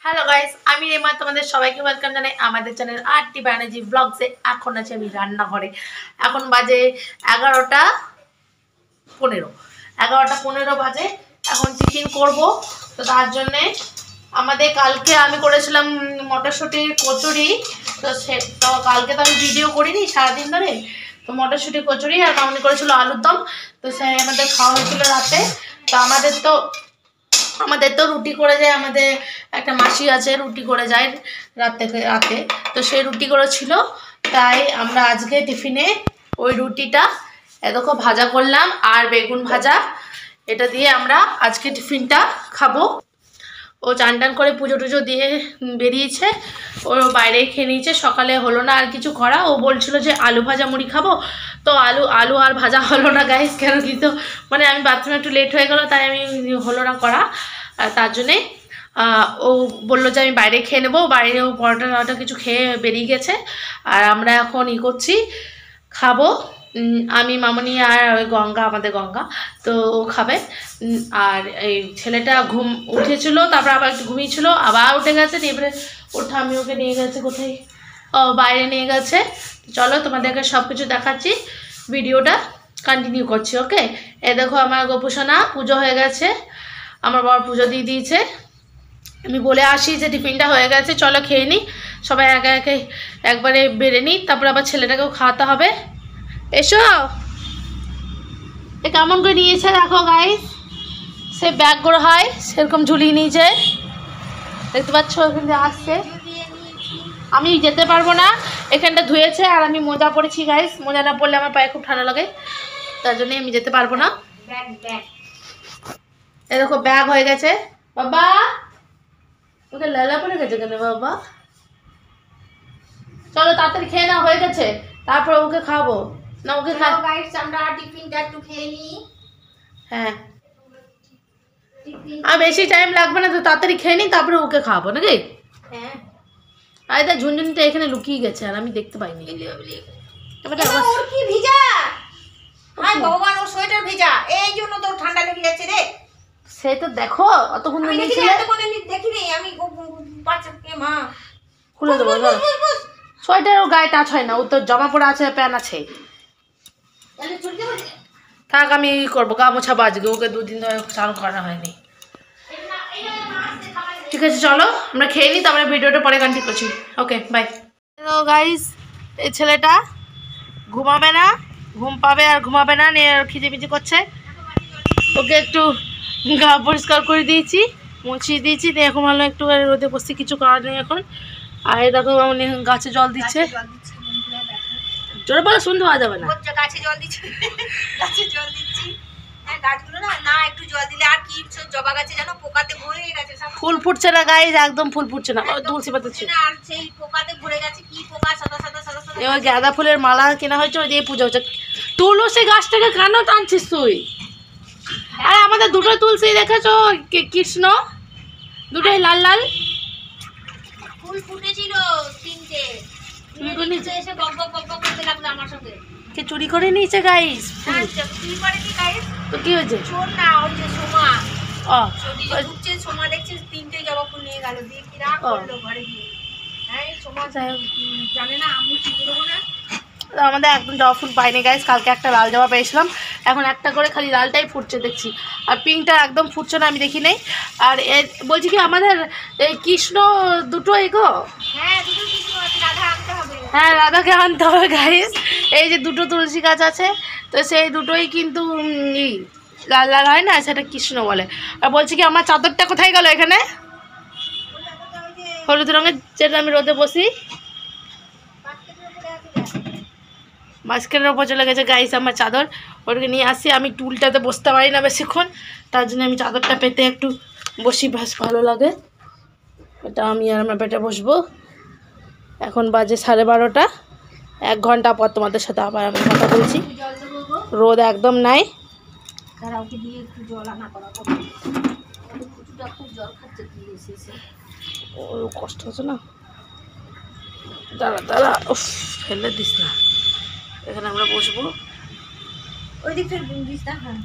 Hello guys, আমি রেমা, তোমাদের সবাইকে ওয়েলকাম জানাই আমাদের চ্যানেল আরটি ব্যানার্জি ব্লগসে। এখন আছে আমি রান্নাঘরে। এখন বাজে 11:15 বাজে। এখন টিফিন করব। তো তার জন্যে আমাদের কালকে আমি করেছিলাম মটরশুঁটির কচুরি। তো কালকে তো আমি ভিডিও করিনি সারাদিন ধরে। তো মটরশুঁটির কচুরি আর মামনি করেছিল আলুর দম। তো সেই আমাদের খাওয়া হয়েছিল রাতে। তো আমাদের তো রুটি করে যায়, আমাদের একটা মাসি আছে, রুটি করে যায় রাতে। তো সেই রুটি করেছিল, তাই আমরা আজকে টিফিনে ওই রুটিটা এরকম ভাজা করলাম আর বেগুন ভাজা, এটা দিয়ে আমরা আজকে টিফিনটা খাবো। ও চান টান করে পুজো টুজো দিয়ে বেরিয়েছে, ও বাইরে খেয়ে নিয়েছে। সকালে হলো না আর কিছু করা, ও বলছিল যে আলু ভাজা মুড়ি খাবো। তো আলু আর ভাজা হলো না গাইস, কেন কি তো মানে আমি বাথরুমে একটু লেট হয়ে গেলো, তাই আমি হলো না করা। তার জন্যে ও বললো যে আমি বাইরে খেয়ে নেবো। বাইরে ও পরোটা কিছু খেয়ে বেরিয়ে গেছে, আর আমরা এখন করছি, খাবো। আমি মামনি আর ওই আমাদের গঙ্গা, তো ও খাবে। আর এই ছেলেটা উঠেছিল, তারপর আবার একটু ঘুমিয়েছিল, আবার উঠে গেছে। এবারে ওঠা আমি ওকে নিয়ে গেছে কোথায়, বাইরে নিয়ে গেছে। চলো তোমাদেরকে সব কিছু দেখাচ্ছি, ভিডিওটা কন্টিনিউ করছি। ওকে, এ দেখো আমার গোপুসোনা পুজো হয়ে গেছে, আমার বাবা পুজো দিয়ে দিয়েছে। আমি বলে আসি যে টিফিনটা হয়ে গেছে, চলো খেয়ে নিই, সবাই একে একে একবারে বেড়ে নিই, তারপর আবার ছেলেটাকেও খাওয়াতে হবে। এসো, এ কেমন করে নিয়েছে দেখো গাইস, সে ব্যাগগুলো হয় সেরকম ঝুলিয়ে নিয়েছে, দেখতে পাচ্ছ। এখান থেকে আসছে, আমি যেতে পারবো না। এখানটা ধুয়েছে আর আমি মোজা পরেছি গাইস, মোজা না পরলে আমার পায়ে খুব ঠান্ডা লাগে, তার জন্য আমি যেতে পারবো না। এ দেখো ব্যাগ হয়ে গেছে। বাবা ওকে লালা পড়ে গেছে কেন বাবা? চলো তাড়াতাড়ি খেয়ে না, হয়ে গেছে, তারপর ওকে খাবো না। ওকে খাবো গাইস, আমরা টিফিনটা একটু খেয়ে নিই। হ্যাঁ, আর বেশি টাইম লাগবে না, তো তাড়াতাড়ি খেয়ে নিই, তারপরে ওকে খাবো নাকি? হ্যাঁ, আর এটা ঝুনঝুনিটা এখানে লুকিয়ে গেছে আর আমি দেখতে পাইনি। ওর কি ভিজা? হায় ভগবান, ওর সোয়েটার ভিজা, এই জন্য তোর ঠান্ডা লেগে যাচ্ছে রে। সে তো দেখো অতক্ষণ দেখিনি আমি। মা খুলে দেবো, সোয়েটার ও গায়ে টাচ হয় না, ও তো জামা পরে আছে, প্যান্ট আছে। থাক, আমি করবো, গা মোছাবো আজকে, ওকে 2 দিন ধরে চান করা হয়নি। ঠিক আছে, চলো আমরা খেয়ে নিই, তারপরে ভিডিওটা পরে কন্টিনিউ করছি। Okay bye. তো গাইস, এই ছেলেটা ঘুমাবে না, ঘুম পাবে আর ঘুমাবে না, নিয়ে খিজিমিজি করছে। ওকে একটু গা পরিষ্কার করে দিয়েছি, মুছিয়ে দিয়েছি, দিয়ে এখন ভালো একটু রোদে বসছি, কিছু করার নেই এখন। আর দেখো উনি গাছে জল দিচ্ছে, জোরে বলে শুনতে পাওয়া যাবে না। গাছে জল দিচ্ছি, গাছে জল দিচ্ছি। হ্যাঁ, গাছগুলো না একটু জল দিলে আর কি, জবা গাছে জানো পোকাতে ভরে গেছে, ফুল ফুটছে না গাইস, একদম ফুল ফুটছে না, তুলসী পাতা ছিল আর সেই পোকাতে ভরে গেছে। কি পোকা, সাদা সাদা সাদা সাদা। এবার গাঁদা ফুলের মালা কেনা হয়েছে, ওই দিয়ে পুজো হচ্ছে। তুলসী গাছটাকে কেন টানছিস তুই? আরে আমাদের দুটো তুলসী দেখেছো, কৃষ্ণ, দুটোই লাল লাল ফুল ফুটেছিল 3টে। এসে বক বক বক বক করতে লাগলো আমার সাথে। কে চুরি করে নিয়েছে গাইস? চুরি করে কি গাইস? তো কি হয়েছে? চোর না, ওই যে সোমা। ঢুকছে সোমা দেখছে 3টে জবা ফুল নিয়ে গেল, দিয়ে কি রাগ করলো ঘরে গিয়ে। হ্যাঁ, সোমা জানে না আমি কি করবো না। আমাদের একদম জবা ফুল পাইনি গাইস, কালকে একটা লাল জবা পেয়েছিলাম, এখন একটা করে খালি লালটাই ফুটছে দেখছি, আর পিঙ্কটা একদম ফুটছে না, আমি দেখি নেই। আর বলছি কি আমাদের এই কৃষ্ণ দুটো এগো, হ্যাঁ দুটো কৃষ্ণ আছে, রাধা আনতে হবে। হ্যাঁ, রাধাকে আনতে হবে গাইস। এই যে দুটো তুলসী গাছ আছে, তো সেই দুটোই কিন্তু লাল লাল হয় না, সেটা কৃষ্ণ বলে। আর বলছি কি আমার চাদরটা কোথায় গেল? এখানে হলুদ রঙের, যেটা আমি রোদে বসি, মাঝখানের ওপর চলে গেছে গাইস আমার চাদর, ওটাকে নিয়ে আসি। আমি টুলটাতে বসতে পারি না বেশিক্ষণ, তার জন্য আমি চাদরটা পেতে একটু বসি, বেশ ভালো লাগে। এটা আমি আর আমার পেটে বসবো। এখন বাজে 12:30, 1 ঘন্টা পর তোমাদের সাথে আবার আমি কথা বলছি। রোদ একদম নাই। ও কষ্ট হচ্ছে না, দাঁড়া দাঁড়া, উফ ফেলে দিস না। এখানে আমরা বসবো, ওই দিকটা দিস না। হ্যাঁ,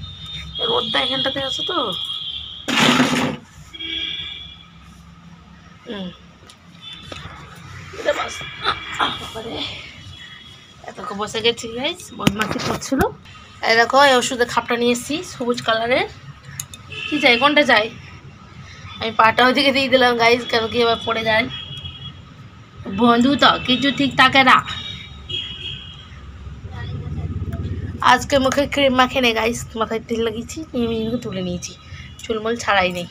রোদটা এখানটাতে আছে তো। এতক্ষণ বসে গেছি গাইস, বদমাশি করছিল। এই দেখো এই ওষুধের খাপটা নিয়ে এসেছি সবুজ কালারের। কি চাই, কোনটা চাই? আমি পাটা ওইদিকে দিয়ে দিলাম গাইস, কেন কি এবার পড়ে যায়। বন্ধু তো কিছু ঠিক থাকে না। আজকে মুখে ক্রিম মাখে নেই গাইস, মাথায় তেল লাগিয়েছি, নিয়ে তুলে নিয়েছি, চুলমুল ছাড়াই নেই।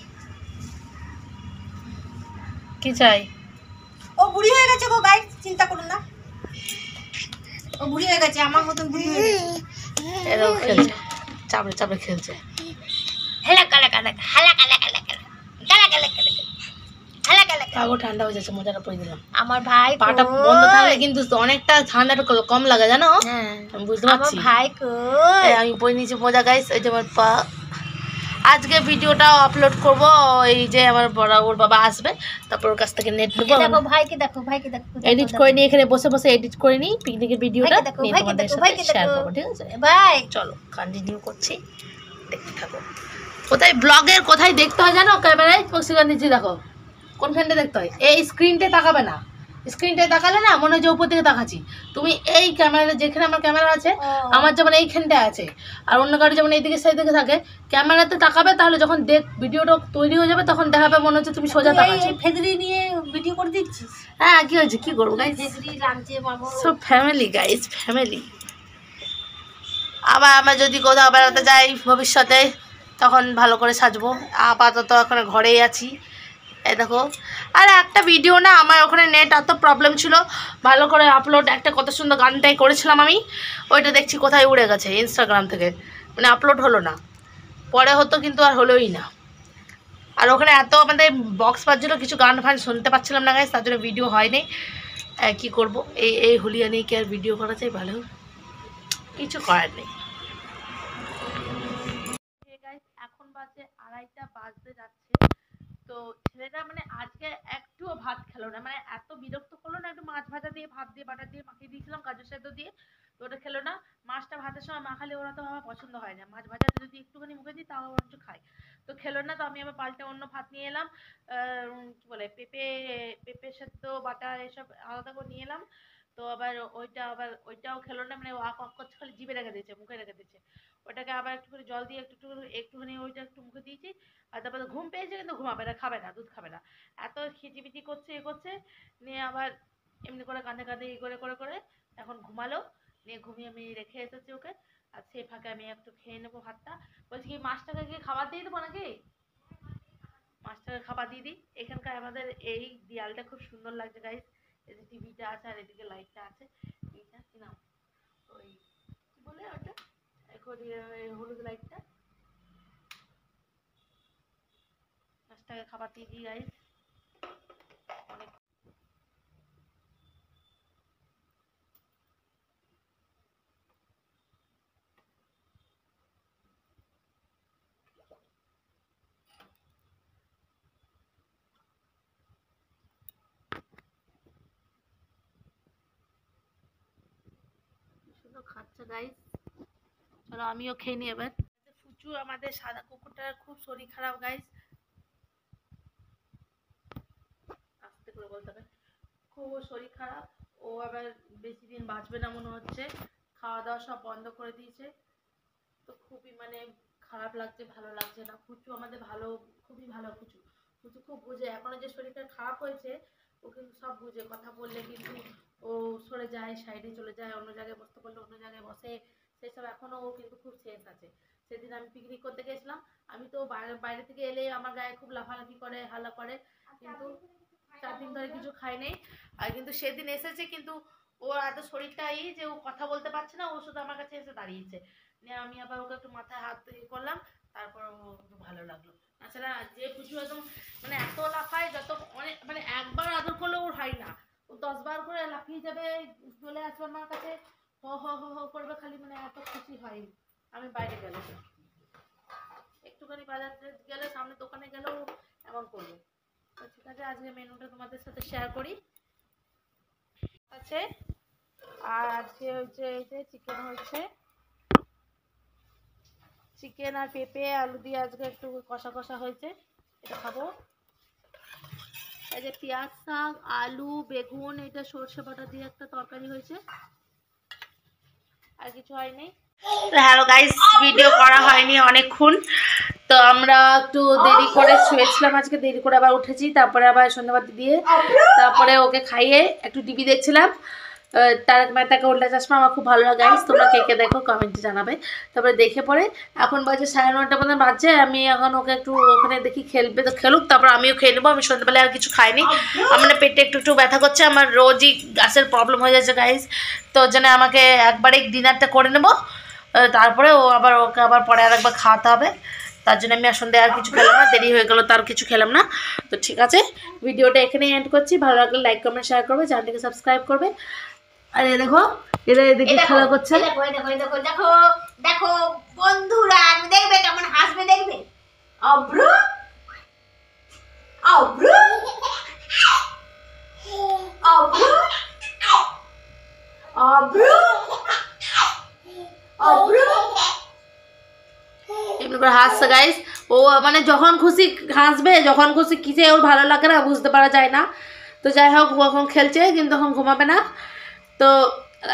কি চাই? ও বুড়ি হয়ে গেছে গো গাইস, চিন্তা করুন না, ও বুড়ি হয়ে গেছে, আমার মতন বুড়ি হয়ে গেছে। এরাও খেলছে, চাপড়ে চাপড়ে খেলছে। পাগো ঠান্ডা হয়ে যাচ্ছে, মজাটা পড়ে দিলাম। আমার ভাই পাটা বন্ধ থাকলে কিন্তু অনেকটা ঠান্ডাটা কম লাগে জানো। আমি বুঝতে পারছি। ভাই আমি পরে নিয়েছি মজা গাইস, ওই যে আমার পা। আজকে ভিডিওটা আপলোড করব, ওই যে আমার বড় ওর বাবা আসবে, তারপর ওর কাছ থেকে নেট নেবো। দেখো ভাইকে দেখো, ভাইকে দেখো, এডিট করে নিয়ে এখানে বসে বসে এডিট করে নিই পিকনিকের ভিডিওটা, নিয়ে তোমাদের সাথে শেয়ার করবো, ঠিক আছে ভাই? চলো কন্টিনিউ করছি, দেখতে থাকো। কোথায় ব্লগের কোথায় দেখতে হয় জানো? ক্যামেরায় পক্সিগান নিচে দেখো, কোনখানটা দেখতে হয়। এই স্ক্রিনটায় তাকাবে না, স্ক্রিনটায় তাকালে না মনে হয় যে উপর থেকে তাকাচ্ছি। তুমি এই ক্যামেরা, যেখানে আমার ক্যামেরা আছে, আমার যেমন এইখানটায় আছে, আর অন্য গাড়ি যেমন এইদিকে সাইড দিকে থাকে, ক্যামেরাতে তাকাবে, তাহলে যখন ভিডিওটা তৈরি হয়ে যাবে তখন দেখাবে মনে হচ্ছে তুমি সোজা তাকাচ্ছ। ফেদরি নিয়ে ভিডিও করে দিচ্ছিস? হ্যাঁ, কি হয়েছে, কি করবো গাইস, ফেদরি লাগছে বাবা, সব ফ্যামিলি গাইস, ফ্যামিলি। আবার আমরা যদি কোথাও বেড়াতে যাই ভবিষ্যতে, তখন ভালো করে সাজবো। আপাতত এখন ঘরেই আছি। এই দেখো, আর একটা ভিডিও না, আমার ওখানে নেট এত প্রবলেম ছিল, ভালো করে আপলোড একটা কত সুন্দর গানটাই করেছিলাম আমি, ওইটা দেখছি কোথায় উড়ে গেছে ইনস্টাগ্রাম থেকে, মানে আপলোড হলো না। পরে হতো কিন্তু আর হলোই না। আর ওখানে এত আমাদের বক্স বাজছিল, কিছু গান ফান শুনতে পাচ্ছিলাম না গাইস, তার জন্য ভিডিও হয়নি। কী করবো, এই হুলিয়া নিয়ে কি আর ভিডিও করা চাই? ভালো, কিছু করার নেই। এখন বাজে 2:30 বাজতে যাচ্ছে। তো ছেলেটা মানে আজকে একটুও ভাত খেলো না, মানে এত বিরক্ত করলো না। একটু মাছ ভাজা দিয়ে, ভাত দিয়ে, বাটার দিয়ে মাখিয়ে দিয়েছিলাম, গাজর সেদ্ধ দিয়ে, তো ওটা খেলো না। মাছটা ভাতের সময় মাখালে ওরা তো আমার পছন্দ হয় না, মাছ ভাজাতে যদি একটুখানি মুখে দিই তাও একটু খায়। তো খেলো না, তো আমি আবার পাল্টে অন্য ভাত নিয়ে এলাম, কি বলে, পেঁপে সেদ্ধ বাটা এসব আলাদা করে নিয়ে এলাম। তো আবার ওইটাও খেলো না, মানে ও আক করছে, খালি জিভে রেখে দিয়েছে, মুখে রেখে দিয়েছে। ওটাকে আবার একটু করে জল দিয়ে একটুখানি ওইটা একটু মুখে দিয়েছি। আর তারপরে ঘুম পেয়েছে, কিন্তু ঘুমাবে না, খাবে না, দুধ খাবে না। এত খিচিবিচি করছে, করছে, নিয়ে আবার এমনি করে কাঁধে কাঁধে করে করে করে এখন ঘুমালো। নিয়ে ঘুমিয়ে আমি রেখে এসেছি ওকে। আর সেই ফাঁকে আমি একটু খেয়ে নেবো ভাতটা। বলছি কি, মাছটাকে কি খাবার দিয়ে দেবো নাকি? মাছটাকে খাবার দিয়ে দিই। এখানকার আমাদের এই দেয়ালটা খুব সুন্দর লাগছে গাইস, এই যে টিভিটা আছে আর এদিকে লাইটটা আছে। এইটা কি নাম, ওই কি বলে ওটা, এখন হলুদ লাইটটা। মাছটাকে খাবার দিয়ে দিই গাইস। অনেক সুন্দর খাচ্ছে গাইস। চলো আমিও খেয়ে নিই এবার। ফুচু, আমাদের সাদা কুকুরটার খুব শরীর খারাপ গাইস, আস্তে করে বলতে হবে, খুব শরীর খারাপ। ও আবার বেশি দিন বাঁচবে না মনে হচ্ছে, খাওয়া দাওয়া সব বন্ধ করে দিয়েছে। তো খুবই মানে খারাপ লাগছে, ভালো লাগছে না। ফুচু আমাদের ভালো, খুবই ভালো ফুচু। ফুচু খুব বুঝে, এখনো যে শরীরটা খারাপ হয়েছে ও কিন্তু সব বুঝে, কথা বললে কিন্তু ও সরে যায়, সাইডে চলে যায়, অন্য জায়গায় বসতে বললে অন্য জায়গায় বসে, সেসব এখনো ও কিন্তু খুব সেন্স আছে। সেদিন আমি পিকনিক করতে গেছিলাম, আমি তো বাইরে থেকে এলে আমার গায়ে খুব লাফালাফি করে, হাল্লা করে, কিন্তু 4 দিন ধরে কিছু খাই নেই। আর কিন্তু সেদিন এসেছে, কিন্তু ওর এত শরীরটা যে ও কথা বলতে পারছে না, ও শুধু আমার কাছে এসে দাঁড়িয়েছে। নিয়ে আমি আবার ওকে একটু মাথায় হাত করলাম, তারপর ও একটু ভালো লাগলো। তাছাড়া যে পুজো একদম মানে এত লাফায়, যত অনেক মানে একবার আদর করলে ওর হয় না, ও 10 বার করে লাফিয়ে যাবে, চলে আসবে আমার কাছে, হ হ হ হ করবে খালি, মানে এত খুশি হয় আমি বাইরে গেলে, একটুখানি বাজার গেলে, সামনে দোকানে গেলেও এমন করবে। তো ঠিক আছে, আজকে মেনুটা তোমাদের সাথে শেয়ার করি আছে। আর আজকে হচ্ছে এই যে চিকেন হয়েছে, চিকেন আর পেঁপে আলু দিয়ে আজকে একটু কষা কষা হয়েছে, এটা খাবো। এই যে পেঁয়াজ শাক, আলু, বেগুন, এটা সর্ষে বাটা দিয়ে একটা তরকারি হয়েছে, আর কিছু হয়নি। হ্যালো গাইস, ভিডিও করা হয়নি অনেকক্ষণ, তো আমরা একটু দেরি করে শুয়েছিলাম, আজকে দেরি করে আবার উঠেছি, তারপরে আবার সন্ধ্যাবাতি দিয়ে তারপরে ওকে খাইয়ে একটু টিভি দেখছিলাম। তারক মেহতাকা উল্টা চশমা আমার খুব ভালো লাগে গাইস, তোমরা কে কে দেখো কমেন্টে জানাবে। তারপরে দেখে পরে এখন বাজে 9:30 মতো বাজছে, আমি এখন ওকে একটু ওখানে দেখি খেলবে, তো খেলুক, তারপর আমিও খেয়ে নেবো। আমি সন্ধ্যাবেলায় আর কিছু খাইনি, আমার পেটে একটু একটু ব্যথা করছে, আমার রোজই গ্যাসের প্রবলেম হয়ে যাচ্ছে গাইস, তো ওর জন্য আমাকে একবারে ডিনারটা করে নেবো, তারপরে ওকে আবার পরে আর একবার খাওয়াতে হবে, তার জন্য আমি আর সন্ধ্যায় আর কিছু খেলাম না, দেরি হয়ে গেলো তার কিছু খেলাম না। তো ঠিক আছে, ভিডিওটা এখানেই এন্ড করছি, ভালো লাগলে লাইক কমেন্ট শেয়ার করবে, চ্যানেলটাকে সাবস্ক্রাইব করবে। আর দেখো এরা এদিকে খেলা করছে, দেখো দেখো দেখো দেখো দেখো বন্ধুরা, আমি দেখবে কেমন হাসবে, দেখবে অব্রু অব্রু অব্রু অব্রু অব্রু এমনি করে হাসছে গাইস। ও মানে যখন খুশি হাসবে, যখন খুশি কিসে ওর ভালো লাগে না বুঝতে পারা যায় না। তো যাই হোক, ও এখন খেলছে কিন্তু এখন ঘুমাবে না। তো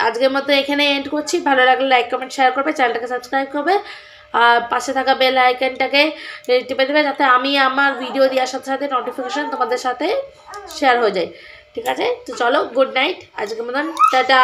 আজকের মতো এখানে এন্ড করছি, ভালো লাগলে লাইক কমেন্ট শেয়ার করবে, চ্যানেলটাকে সাবস্ক্রাইব করবে, আর পাশে থাকা বেল আইকনটাকে টিপে দেবে, যাতে আমি আমার ভিডিও দেওয়ার সাথে সাথে নোটিফিকেশন তোমাদের সাথে শেয়ার হয়ে যায়। ঠিক আছে, তো চলো, গুড নাইট, আজকের মতন টাটা।